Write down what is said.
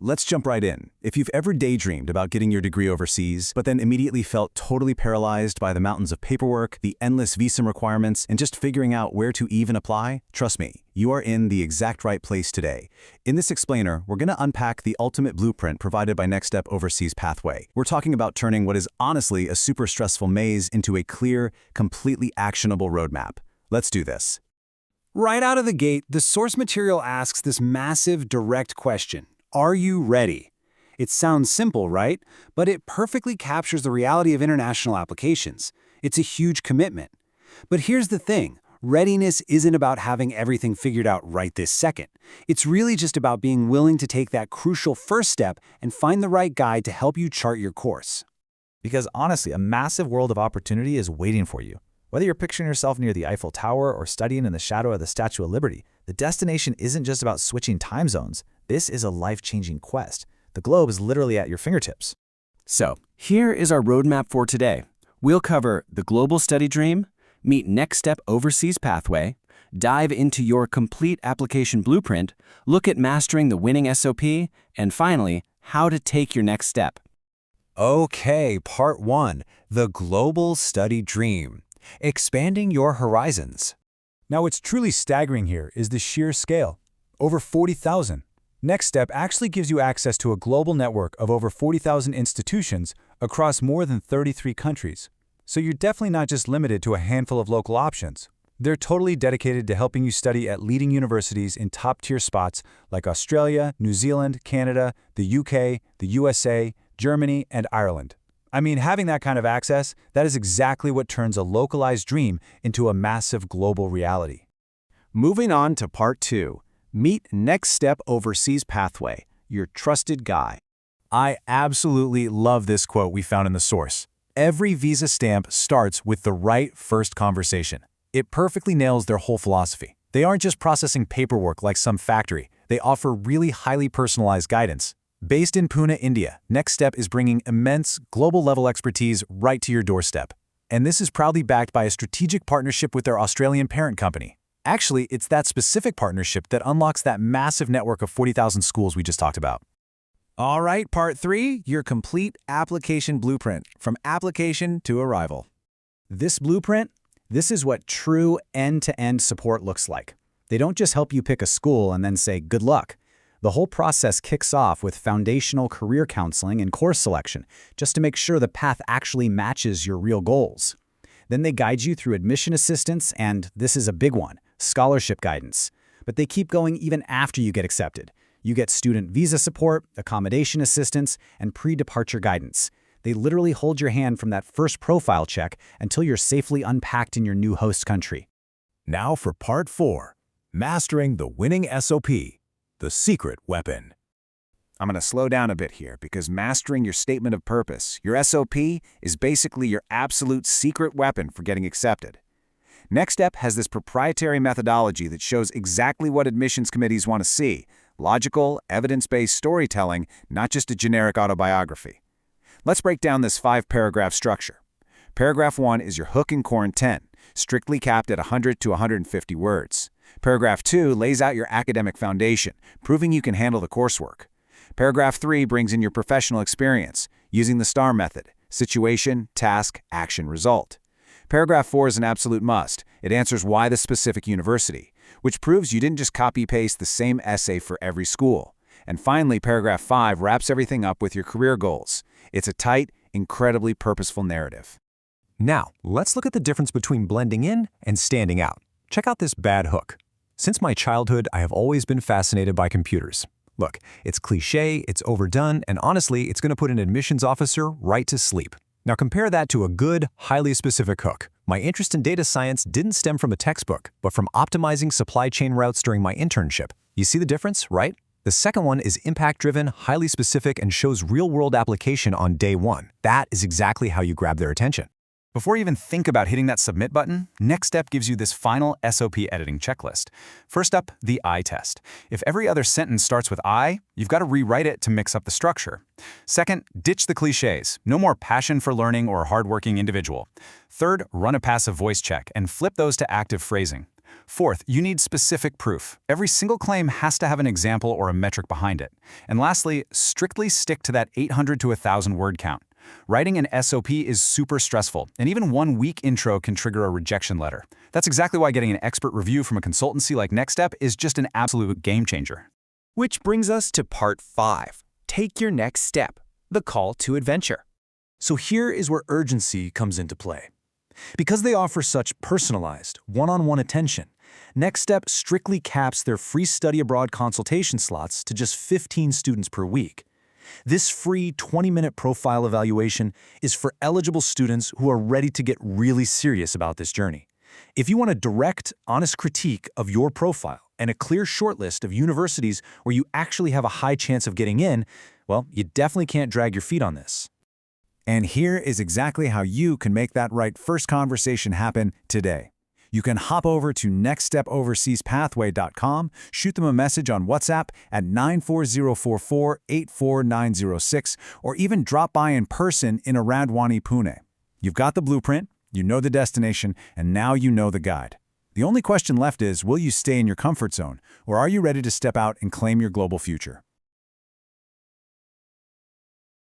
let's jump right in. If you've ever daydreamed about getting your degree overseas, but then immediately felt totally paralyzed by the mountains of paperwork, the endless visa requirements, and just figuring out where to even apply, trust me, you are in the exact right place today. In this explainer, we're going to unpack the ultimate blueprint provided by NextStep Overseas Pathway. We're talking about turning what is honestly a super stressful maze into a clear, completely actionable roadmap. Let's do this. Right out of the gate, the source material asks this massive, direct question. Are you ready? It sounds simple, right? But it perfectly captures the reality of international applications. It's a huge commitment. But here's the thing. Readiness isn't about having everything figured out right this second. It's really just about being willing to take that crucial first step and find the right guide to help you chart your course. Because honestly, a massive world of opportunity is waiting for you. Whether you're picturing yourself near the Eiffel Tower or studying in the shadow of the Statue of Liberty, the destination isn't just about switching time zones. This is a life-changing quest. The globe is literally at your fingertips. So, here is our roadmap for today. We'll cover the global study dream, meet NextStep Overseas Pathway, dive into your complete application blueprint, look at mastering the winning SOP, and finally, how to take your next step. Okay, Part 1, the global study dream. Expanding your horizons. Now, what's truly staggering here is the sheer scale. Over 40,000. NextStep actually gives you access to a global network of over 40,000 institutions across more than 33 countries. So you're definitely not just limited to a handful of local options. They're totally dedicated to helping you study at leading universities in top-tier spots like Australia, New Zealand, Canada, the UK, the USA, Germany, and Ireland. I mean, having that kind of access, that is exactly what turns a localized dream into a massive global reality. Moving on to Part 2, meet NextStep Overseas Pathway, your trusted guide. I absolutely love this quote we found in the source. Every visa stamp starts with the right first conversation. It perfectly nails their whole philosophy. They aren't just processing paperwork like some factory. They offer really highly personalized guidance. Based in Pune, India, NextStep is bringing immense, global-level expertise right to your doorstep. And this is proudly backed by a strategic partnership with their Australian parent company. Actually, it's that specific partnership that unlocks that massive network of 40,000 schools we just talked about. All right, Part 3, your complete application blueprint, from application to arrival. This blueprint, this is what true end-to-end support looks like. They don't just help you pick a school and then say, good luck. The whole process kicks off with foundational career counseling and course selection, just to make sure the path actually matches your real goals. Then they guide you through admission assistance and, this is a big one, scholarship guidance. But they keep going even after you get accepted. You get student visa support, accommodation assistance, and pre-departure guidance. They literally hold your hand from that first profile check until you're safely unpacked in your new host country. Now for Part 4, mastering the winning SOP. The secret weapon. I'm going to slow down a bit here because mastering your statement of purpose, your SOP, is basically your absolute secret weapon for getting accepted. NextStep has this proprietary methodology that shows exactly what admissions committees want to see: logical, evidence-based storytelling, not just a generic autobiography. Let's break down this 5-paragraph structure. Paragraph 1 is your hook and core intent, strictly capped at 100 to 150 words. Paragraph 2 lays out your academic foundation, proving you can handle the coursework. Paragraph 3 brings in your professional experience, using the STAR method: situation, task, action, result. Paragraph 4 is an absolute must. It answers why the specific university, which proves you didn't just copy-paste the same essay for every school. And finally, paragraph 5 wraps everything up with your career goals. It's a tight, incredibly purposeful narrative. Now, let's look at the difference between blending in and standing out. Check out this bad hook. Since my childhood, I have always been fascinated by computers. Look, it's cliché, it's overdone, and honestly, it's going to put an admissions officer right to sleep. Now compare that to a good, highly specific hook. My interest in data science didn't stem from a textbook, but from optimizing supply chain routes during my internship. You see the difference, right? The second one is impact-driven, highly specific, and shows real-world application on day one. That is exactly how you grab their attention. Before you even think about hitting that submit button, NextStep gives you this final SOP editing checklist. First up, the I test. If every other sentence starts with I, you've got to rewrite it to mix up the structure. Second, ditch the cliches. No more passion for learning or hardworking individual. Third, run a passive voice check and flip those to active phrasing. Fourth, you need specific proof. Every single claim has to have an example or a metric behind it. And lastly, strictly stick to that 800 to 1,000 word count. Writing an SOP is super stressful, and even one weak intro can trigger a rejection letter. That's exactly why getting an expert review from a consultancy like NextStep is just an absolute game changer. Which brings us to part 5. Take your next step, the call to adventure. So here is where urgency comes into play. Because they offer such personalized, one-on-one attention, NextStep strictly caps their free study abroad consultation slots to just 15 students per week. This free 20-minute profile evaluation is for eligible students who are ready to get really serious about this journey. If you want a direct, honest critique of your profile and a clear shortlist of universities where you actually have a high chance of getting in, well, you definitely can't drag your feet on this. And here is exactly how you can make that right first conversation happen today. You can hop over to NextStepOverseasPathway.com, shoot them a message on WhatsApp at 94044-84906, or even drop by in person in Aradwani, Pune. You've got the blueprint, you know the destination, and now you know the guide. The only question left is, will you stay in your comfort zone, or are you ready to step out and claim your global future?